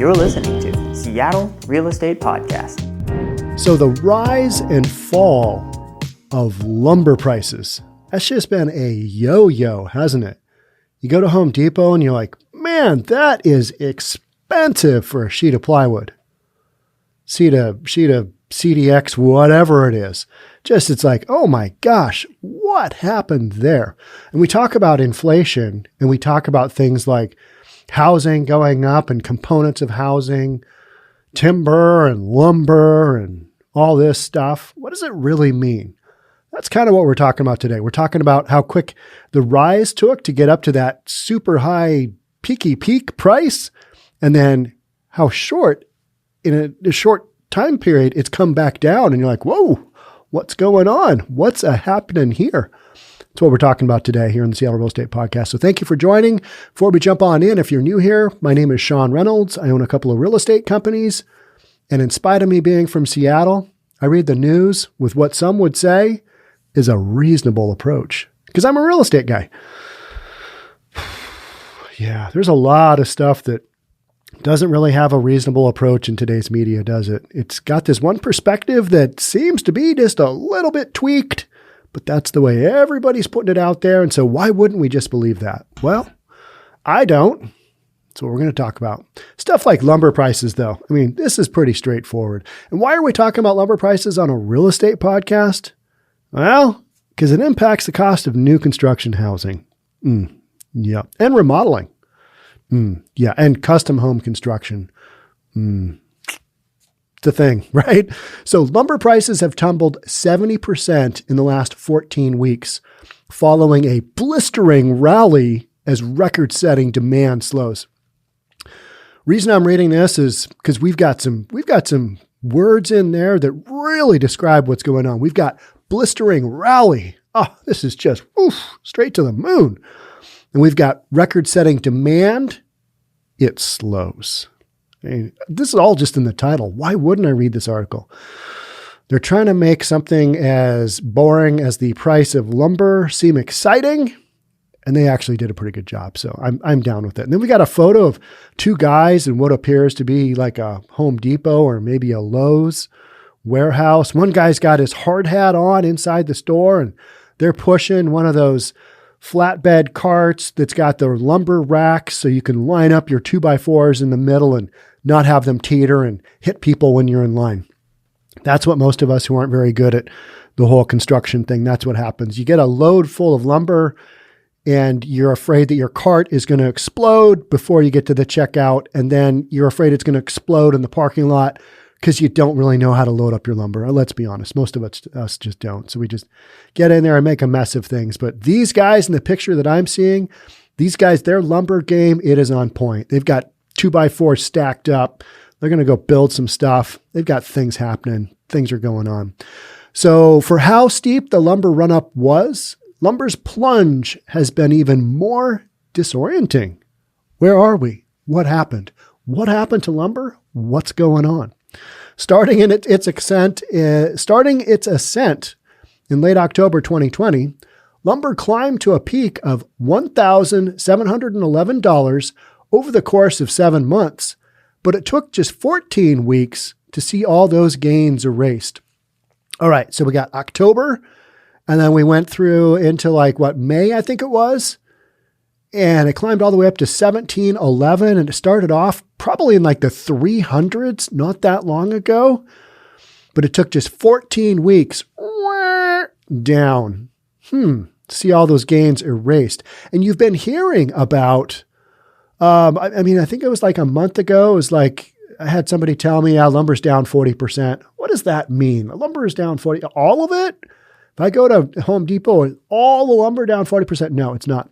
You're listening to Seattle Real Estate Podcast. So the rise and fall of lumber prices, that's just been a yo-yo, hasn't it? You go to Home Depot and you're like, man, that is expensive for a sheet of plywood. Sheet of CDX, whatever it is. Just, it's like, oh my gosh, what happened there? And we talk about inflation and we talk about things like housing going up and components of housing, timber and lumber and all this stuff. What does it really mean? That's kind of what we're talking about today. We're talking about how quick the rise took to get up to that super high peak price, and then how short, in a short time period, it's come back down. And you're like, whoa, what's going on? What's happening here? That's what we're talking about today here in the Seattle Real Estate Podcast. So thank you for joining. Before we jump on in, if you're new here, my name is Sean Reynolds. I own a couple of real estate companies. And in spite of me being from Seattle, I read the news with what some would say is a reasonable approach because I'm a real estate guy. Yeah, there's a lot of stuff that doesn't really have a reasonable approach in today's media, does it? It's got this one perspective that seems to be just a little bit tweaked, but that's the way everybody's putting it out there. And so why wouldn't we just believe that? Well, I don't. That's what we're going to talk about. Stuff like lumber prices, though. I mean, this is pretty straightforward. And why are we talking about lumber prices on a real estate podcast? Well, because it impacts the cost of new construction housing. Yeah. And remodeling. Yeah. And custom home construction. It's a thing, right? So lumber prices have tumbled 70% in the last 14 weeks, following a blistering rally as record-setting demand slows. Reason I'm reading this is because we've got some words in there that really describe what's going on. We've got blistering rally. Oh, this is just straight to the moon. And we've got record-setting demand. It slows. I mean, this is all just in the title. Why wouldn't I read this article? They're trying to make something as boring as the price of lumber seem exciting, and they actually did a pretty good job. So I'm down with it. And then we got a photo of two guys in what appears to be like a Home Depot or maybe a Lowe's warehouse. One guy's got his hard hat on inside the store, and they're pushing one of those flatbed carts that's got the lumber racks so you can line up your 2x4s in the middle and not have them teeter and hit people when you're in line. That's what most of us who aren't very good at the whole construction thing, that's what happens. You get a load full of lumber and you're afraid that your cart is going to explode before you get to the checkout. And then you're afraid it's going to explode in the parking lot because you don't really know how to load up your lumber. Let's be honest. Most of us just don't. So we just get in there and make a mess of things. But these guys in the picture that I'm seeing, these guys, their lumber game, it is on point. They've got 2x4 stacked up. They're going to go build some stuff. They've got things happening. Things are going on. So for how steep the lumber run up was, lumber's plunge has been even more disorienting. Where are we? What happened? What happened to lumber? What's going on? Starting its ascent in late October 2020, lumber climbed to a peak of $1,711 over the course of 7 months, but it took just 14 weeks to see all those gains erased. All right, so we got October, and then we went through into May, I think it was. And it climbed all the way up to 1711, and it started off probably in the 300s not that long ago. But it took just 14 weeks down. See all those gains erased. And you've been hearing about, I think it was a month ago, it was I had somebody tell me, lumber's down 40%. What does that mean? Lumber is down 40%. All of it? If I go to Home Depot, is all the lumber down 40%? No, it's not.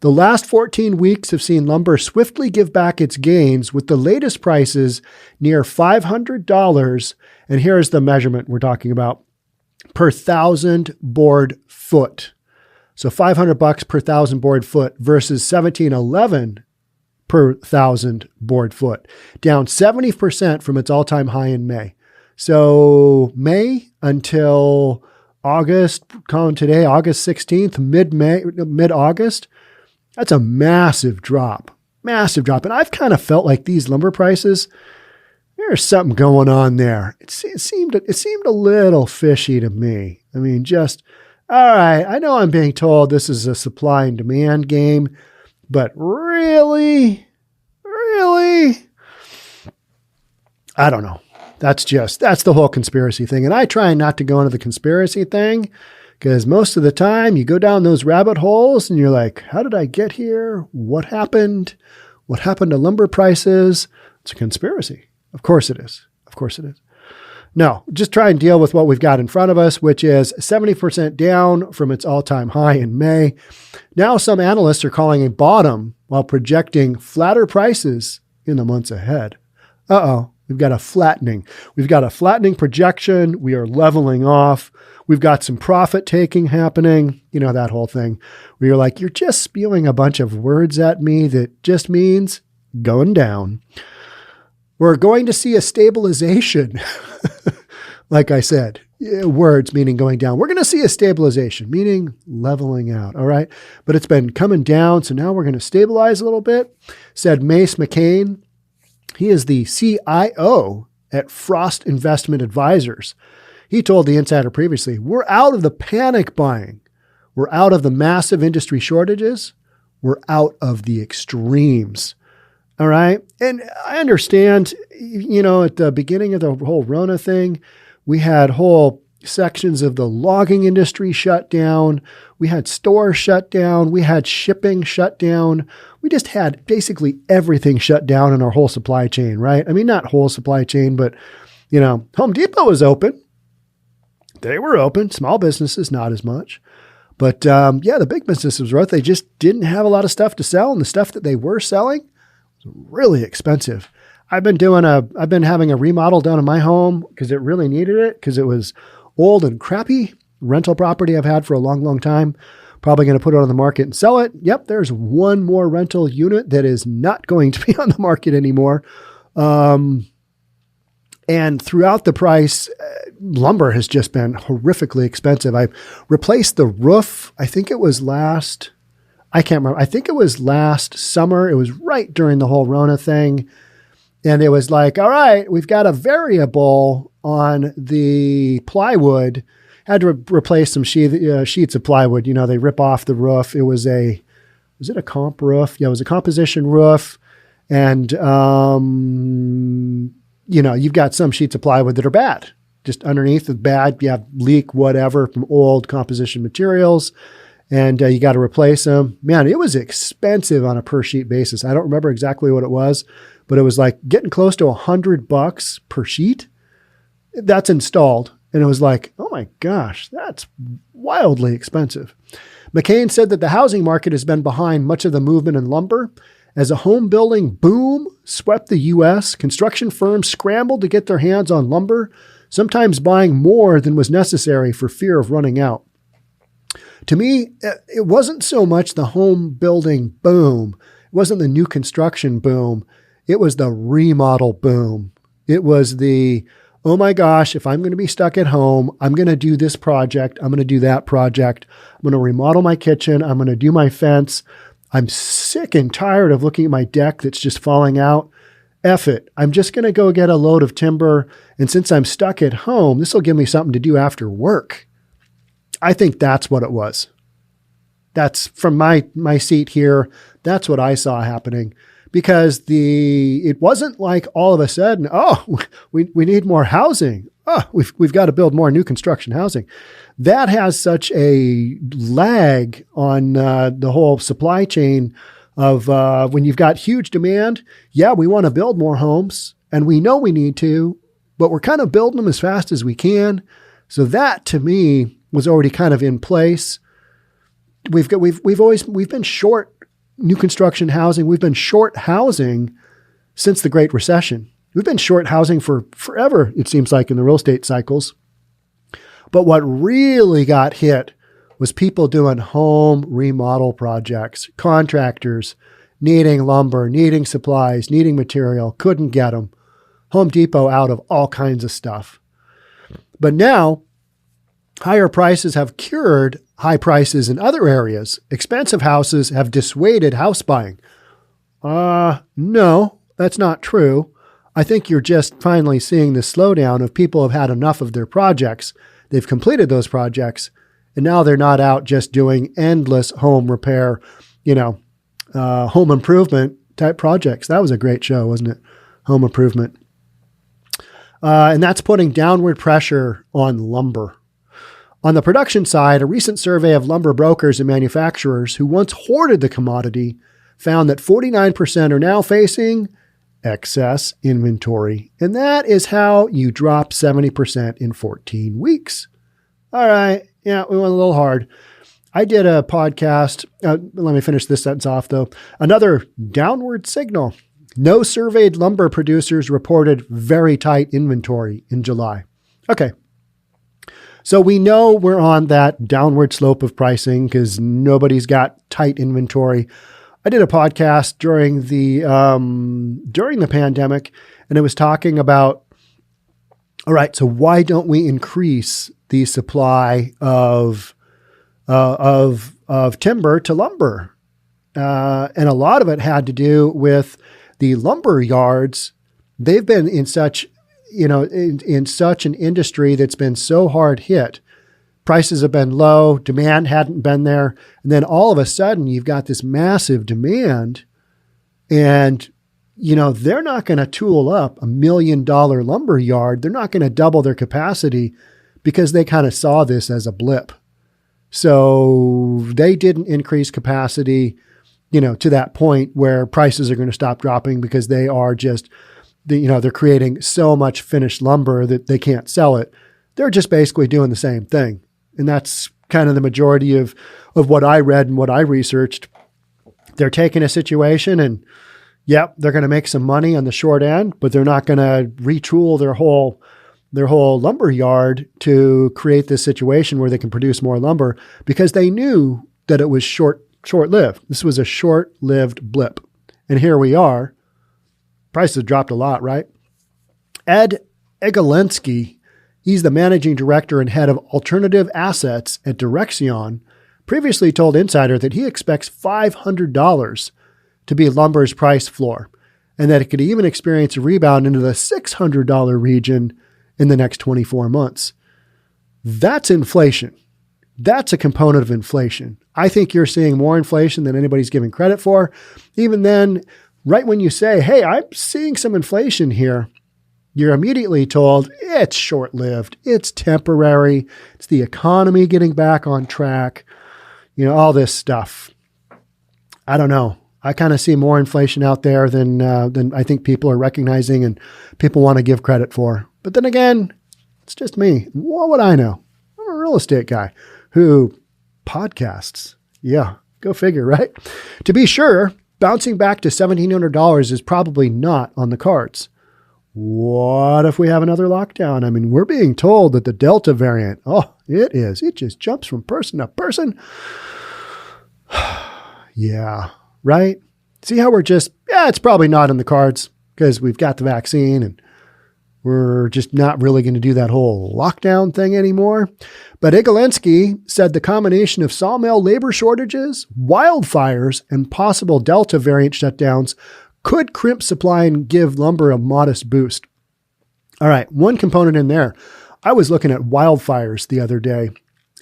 The last 14 weeks have seen lumber swiftly give back its gains, with the latest prices near $500. And here's the measurement we're talking about per 1,000 board foot. So $500 per 1,000 board foot versus $1,711 per 1,000 board foot, down 70% from its all-time high in May. So May until August, calling today, August 16th, mid-August, that's a massive drop. Massive drop. And I've kind of felt like these lumber prices, there's something going on there. It seemed a little fishy to me. I mean, all right, I know I'm being told this is a supply and demand game, but really? I don't know. That's the whole conspiracy thing. And I try not to go into the conspiracy thing because most of the time you go down those rabbit holes and you're like, how did I get here? What happened? What happened to lumber prices? It's a conspiracy. Of course it is. No, just try and deal with what we've got in front of us, which is 70% down from its all-time high in May. Now some analysts are calling a bottom while projecting flatter prices in the months ahead. We've got a flattening. We've got a flattening projection. We are leveling off. We've got some profit taking happening. You know, that whole thing where you're like, you're just spewing a bunch of words at me that just means going down. We're going to see a stabilization. Like I said, words meaning going down. We're going to see a stabilization, meaning leveling out. All right. But it's been coming down. So now we're going to stabilize a little bit, said Mace McCain. He is the CIO at Frost Investment Advisors. He told the Insider previously, we're out of the panic buying. We're out of the massive industry shortages. We're out of the extremes. All right. And I understand, you know, at the beginning of the whole Rona thing, we had whole sections of the logging industry shut down. We had stores shut down. We had shipping shut down. We just had basically everything shut down in our whole supply chain, right? I mean, not whole supply chain, but, you know, Home Depot was open. They were open. Small businesses, not as much. But the big businesses were out. They just didn't have a lot of stuff to sell. And the stuff that they were selling was really expensive. I've been having a remodel done in my home because it really needed it because it was old and crappy rental property I've had for a long, long time. Probably going to put it on the market and sell it. Yep, there's one more rental unit that is not going to be on the market anymore. And throughout the price, lumber has just been horrifically expensive. I replaced the roof. I think it was last summer. It was right during the whole Rona thing. And it was like, all right, we've got a variable on the plywood. Had to replace some sheets of plywood. You know, they rip off the roof. Was it a comp roof? Yeah, it was a composition roof. And, you know, you've got some sheets of plywood that are bad. Just underneath the bad, you have leak, whatever, from old composition materials. And you got to replace them. Man, it was expensive on a per sheet basis. I don't remember exactly what it was, but it was like getting close to $100 per sheet. That's installed. And it was like, oh my gosh, that's wildly expensive. McCain said that the housing market has been behind much of the movement in lumber. As a home building boom swept the U.S., construction firms scrambled to get their hands on lumber, sometimes buying more than was necessary for fear of running out. To me, it wasn't so much the home building boom. It wasn't the new construction boom. It was the remodel boom. It was the, oh my gosh, if I'm going to be stuck at home, I'm going to do this project. I'm going to do that project. I'm going to remodel my kitchen. I'm going to do my fence. I'm sick and tired of looking at my deck that's just falling out. F it. I'm just going to go get a load of timber. And since I'm stuck at home, this will give me something to do after work. I think that's what it was. That's from my seat here. That's what I saw happening. Because it wasn't like all of a sudden, we need more housing. We've got to build more new construction housing. That has such a lag on the whole supply chain of when you've got huge demand. Yeah, we want to build more homes, and we know we need to, but we're kind of building them as fast as we can. So that to me was already kind of in place. We've been short new construction housing. We've been short housing since the Great Recession. We've been short housing for forever, it seems like, in the real estate cycles. But what really got hit was people doing home remodel projects, contractors needing lumber, needing supplies, needing material, couldn't get them. Home Depot out of all kinds of stuff. But now, higher prices have cured high prices in other areas. Expensive houses have dissuaded house buying. No, that's not true. I think you're just finally seeing the slowdown of people have had enough of their projects. They've completed those projects, and now they're not out just doing endless home repair, home improvement type projects. That was a great show, wasn't it? Home improvement. And that's putting downward pressure on lumber. On the production side, a recent survey of lumber brokers and manufacturers who once hoarded the commodity found that 49% are now facing excess inventory. And that is how you drop 70% in 14 weeks. All right. Yeah, we went a little hard. I did a podcast. Let me finish this sentence off, though. Another downward signal. No surveyed lumber producers reported very tight inventory in July. Okay. So we know we're on that downward slope of pricing because nobody's got tight inventory. I did a podcast during the pandemic, and it was talking about, all right, so why don't we increase the supply of timber to lumber? And a lot of it had to do with the lumber yards. They've been in such, in such an industry that's been so hard hit. Prices have been low, demand hadn't been there. And then all of a sudden you've got this massive demand, and, they're not going to tool up $1 million lumber yard. They're not going to double their capacity because they kind of saw this as a blip. So they didn't increase capacity, to that point where prices are going to stop dropping because they are just, they're creating so much finished lumber that they can't sell it. They're just basically doing the same thing. And that's kind of the majority of what I read and what I researched. They're taking a situation and, they're going to make some money on the short end, but they're not going to retool their whole lumber yard to create this situation where they can produce more lumber because they knew that it was short-lived. This was a short-lived blip. And here we are. Prices dropped a lot, right? Ed Egolensky, he's the managing director and head of alternative assets at Direxion, previously told Insider that he expects $500 to be lumber's price floor, and that it could even experience a rebound into the $600 region in the next 24 months. That's inflation. That's a component of inflation. I think you're seeing more inflation than anybody's giving credit for. Even then, right when you say, hey, I'm seeing some inflation here, you're immediately told it's short-lived, it's temporary, it's the economy getting back on track, all this stuff. I don't know. I kind of see more inflation out there than I think people are recognizing and people want to give credit for. But then again, it's just me. What would I know? I'm a real estate guy who podcasts. Yeah, go figure, right? To be sure, bouncing back to $1,700 is probably not on the cards. What if we have another lockdown? I mean, we're being told that the Delta variant, it is. It just jumps from person to person. Yeah, right? See how we're just, it's probably not in the cards because we've got the vaccine and we're just not really going to do that whole lockdown thing anymore. But Igolensky said the combination of sawmill labor shortages, wildfires, and possible Delta variant shutdowns could crimp supply and give lumber a modest boost. All right, one component in there. I was looking at wildfires the other day,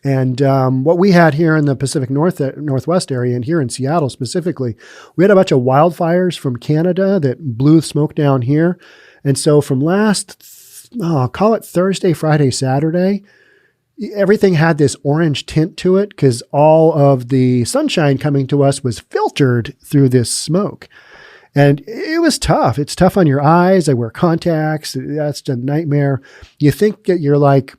and what we had here in the Pacific Northwest area and here in Seattle specifically, we had a bunch of wildfires from Canada that blew smoke down here. And so from call it Thursday, Friday, Saturday, everything had this orange tint to it because all of the sunshine coming to us was filtered through this smoke. And it was tough. It's tough on your eyes. I wear contacts. That's a nightmare. You think that you're like,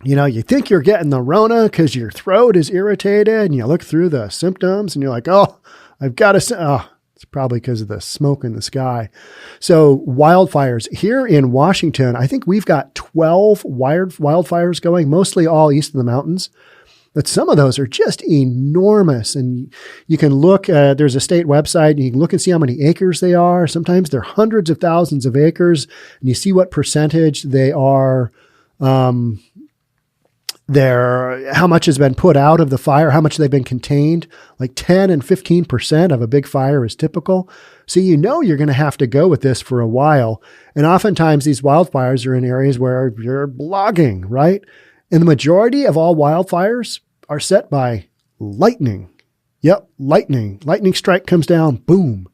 you think you're getting the Rona because your throat is irritated and you look through the symptoms and you're like, I've got to, it's probably because of the smoke in the sky. So wildfires here in Washington, I think we've got 12 wildfires going, mostly all east of the mountains. But some of those are just enormous. And you can look, there's a state website, and you can look and see how many acres they are. Sometimes they're hundreds of thousands of acres, and you see what percentage they are how much has been put out of the fire, how much they've been contained. Like 10 and 15% of a big fire is typical. So you know you're going to have to go with this for a while. And oftentimes these wildfires are in areas where you're logging, right? And the majority of all wildfires are set by lightning. Yep, lightning. Lightning strike comes down, boom.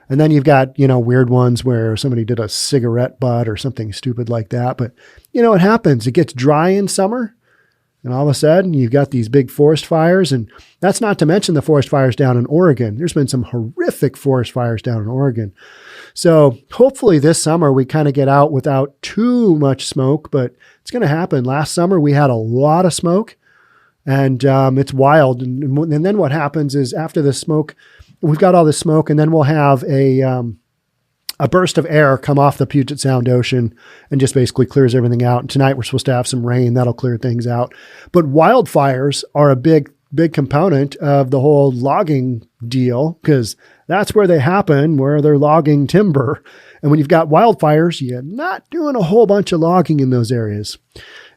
And then you've got, weird ones where somebody did a cigarette butt or something stupid like that. But, it happens. It gets dry in summer. And all of a sudden, you've got these big forest fires. And that's not to mention the forest fires down in Oregon. There's been some horrific forest fires down in Oregon. So hopefully this summer, we kind of get out without too much smoke. But it's going to happen. Last summer, we had a lot of smoke. And it's wild. And then what happens is after the smoke, we've got all this smoke, and then we'll have a burst of air come off the Puget Sound Ocean and just basically clears everything out. And tonight we're supposed to have some rain. That'll clear things out. But wildfires are a big component of the whole logging deal, because that's where they happen, where they're logging timber. And when you've got wildfires, you're not doing a whole bunch of logging in those areas.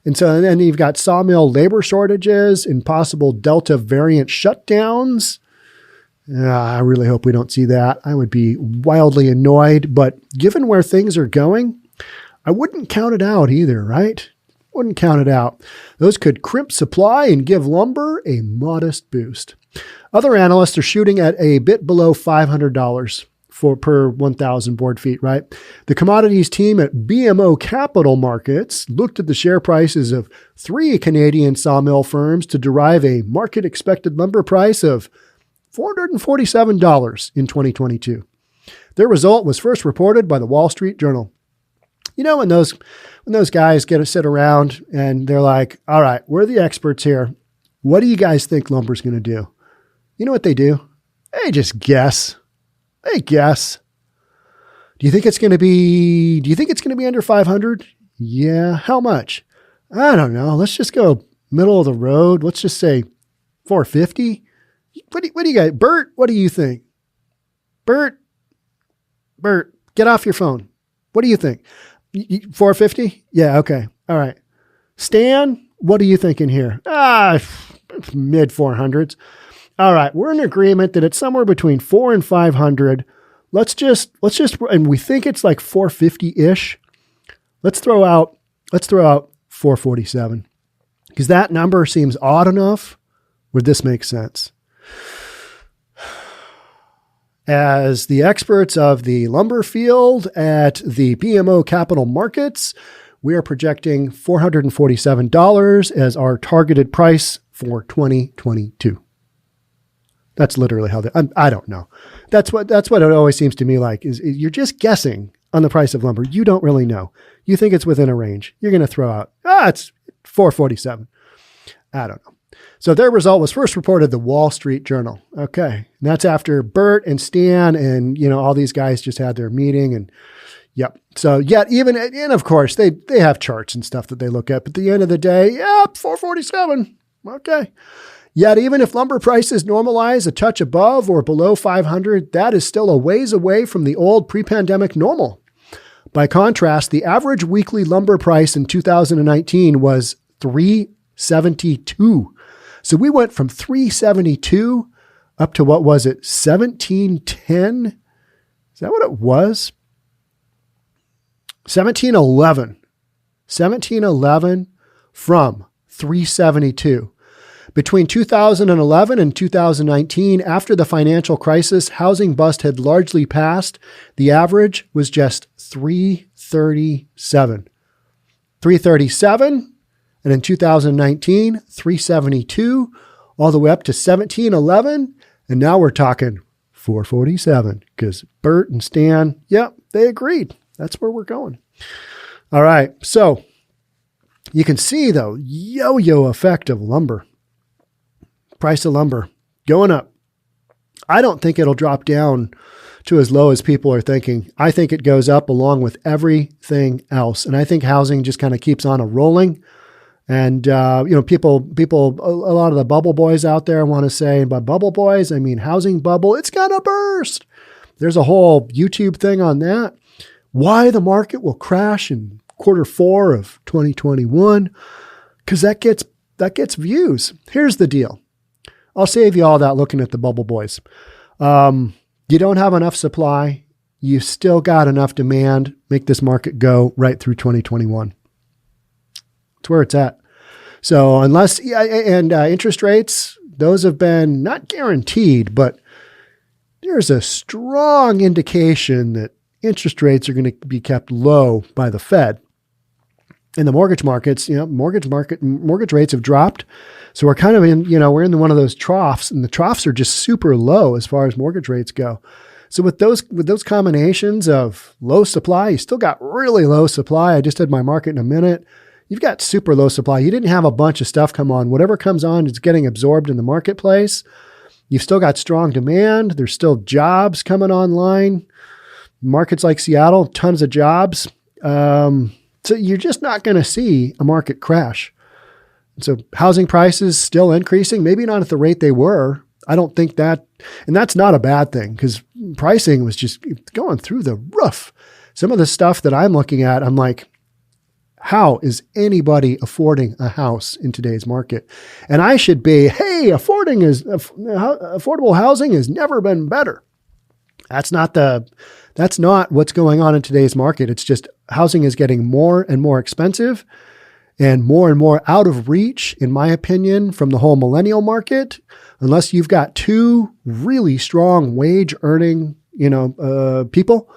And then you've got sawmill labor shortages and possible Delta variant shutdowns. I really hope we don't see that. I would be wildly annoyed, but given where things are going, I wouldn't count it out either, right? Wouldn't count it out. Those could crimp supply and give lumber a modest boost. Other analysts are shooting at a bit below $500 per 1,000 board feet, right? The commodities team at BMO Capital Markets looked at the share prices of 3 Canadian sawmill firms to derive a market expected lumber price of $447 in 2022. Their result was first reported by the Wall Street Journal. When those guys get to sit around and they're like, all right, we're the experts here. What do you guys think lumber's going to do? You know what they do? They just guess. They guess. Do you think it's going to be under 500? Yeah. How much? I don't know. Let's just go middle of the road. Let's just say 450. What do you got? Bert, what do you think? Bert, get off your phone. What do you think? 450? Yeah. Okay. All right. Stan, what are you thinking here? Mid 400s. All right. We're in agreement that it's somewhere between 400 and 500. Let's just, and we think it's like 450-ish. Let's throw out 447, because that number seems odd enough where this makes sense. As the experts of the lumber field at the BMO Capital Markets, we are projecting $447 as our targeted price for 2022. That's literally how I don't know. That's what it always seems to me like is you're just guessing on the price of lumber. You don't really know. You think it's within a range. You're going to throw out, it's 447. I don't know. So their result was first reported the Wall Street Journal. Okay. And that's after Bert and Stan and, all these guys just had their meeting and yep. So yet and of course they have charts and stuff that they look at, but at the end of the day, 447. Okay. Yet even if lumber prices normalize a touch above or below 500, that is still a ways away from the old pre-pandemic normal. By contrast, the average weekly lumber price in 2019 was $372. So we went from $372 up to what was it? $1,710? Is that what it was? $1,711. $1,711 from $372. Between 2011 and 2019, after the financial crisis, housing bust had largely passed. The average was just $337. $337, and in 2019, $372, all the way up to $1,711, and now we're talking $447 because Bert and Stan, they agreed. That's where we're going. All right, so you can see the yo-yo effect of lumber. Price of lumber going up. I don't think it'll drop down to as low as people are thinking. I think it goes up along with everything else. And I think housing just kind of keeps on a rolling. And, people, a lot of the bubble boys out there want to say, by bubble boys, I mean housing bubble, it's going to burst. There's a whole YouTube thing on that. Why the market will crash in Q4 of 2021. Because that gets that gets views. Here's the deal. I'll save you all that looking at the bubble boys. You don't have enough supply. You still got enough demand. Make this market go right through 2021. That's where it's at. So unless, interest rates, those have been not guaranteed, but there's a strong indication that interest rates are going to be kept low by the Fed. In the mortgage markets, mortgage rates have dropped. So we're kind of in, we're in one of those troughs, and the troughs are just super low as far as mortgage rates go. So with those combinations of low supply, you still got really low supply. I just did my market in a minute. You've got super low supply. You didn't have a bunch of stuff come on. Whatever comes on is getting absorbed in the marketplace. You've still got strong demand. There's still jobs coming online. Markets like Seattle, tons of jobs. So you're just not going to see a market crash. So housing prices still increasing, maybe not at the rate they were. I don't think that, and that's not a bad thing because pricing was just going through the roof. Some of the stuff that I'm looking at, I'm like, how is anybody affording a house in today's market? And I should be, hey, affordable housing has never been better. That's not what's going on in today's market. It's just housing is getting more and more expensive and more out of reach, in my opinion, from the whole millennial market, unless you've got two really strong wage earning, people.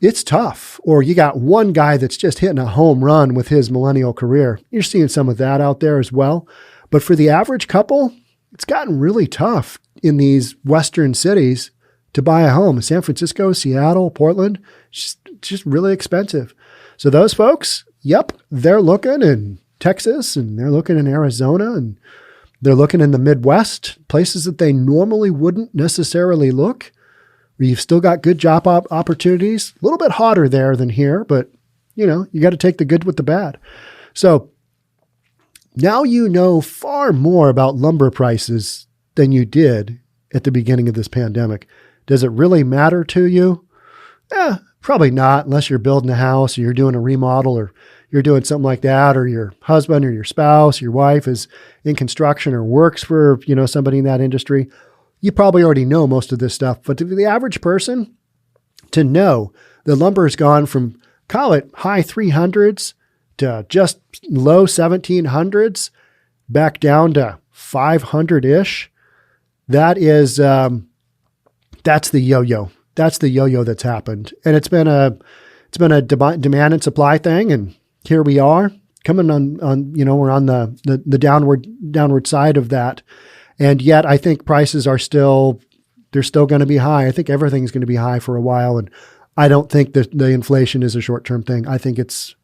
It's tough. Or you got one guy that's just hitting a home run with his millennial career. You're seeing some of that out there as well. But for the average couple, it's gotten really tough in these Western cities to buy a home. San Francisco, Seattle, Portland, just really expensive. So those folks, yep, they're looking in Texas and they're looking in Arizona and they're looking in the Midwest, places that they normally wouldn't necessarily look. You've still got good job opportunities, a little bit hotter there than here, but you got to take the good with the bad. So now you know far more about lumber prices than you did at the beginning of this pandemic. Does it really matter to you? Probably not, unless you're building a house or you're doing a remodel or you're doing something like that, or your husband or your spouse, your wife is in construction or works for, somebody in that industry. You probably already know most of this stuff, but to the average person, to know the lumber has gone from, call it high 300s to just low 1700s back down to 500-ish. That is, that's the yo-yo. That's the yo-yo that's happened. And it's been a demand and supply thing. And here we are coming on, we're on the downward side of that. And yet I think prices are they're still going to be high. I think everything's going to be high for a while. And I don't think that the inflation is a short-term thing. I think it's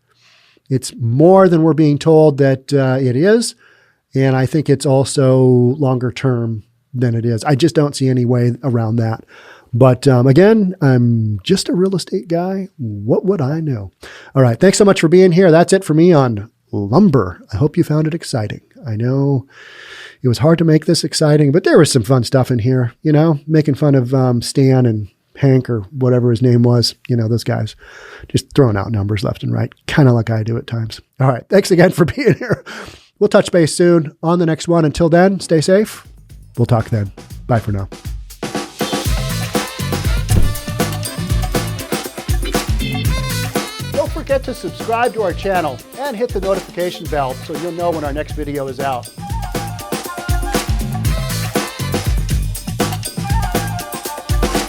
more than we're being told that it is. And I think it's also longer term than it is. I just don't see any way around that. But again, I'm just a real estate guy. What would I know? All right. Thanks so much for being here. That's it for me on lumber. I hope you found it exciting. I know it was hard to make this exciting, but there was some fun stuff in here, making fun of Stan and Hank or whatever his name was, those guys just throwing out numbers left and right, kind of like I do at times. All right. Thanks again for being here. We'll touch base soon on the next one. Until then, stay safe. We'll talk then. Bye for now. Don't forget to subscribe to our channel and hit the notification bell so you'll know when our next video is out.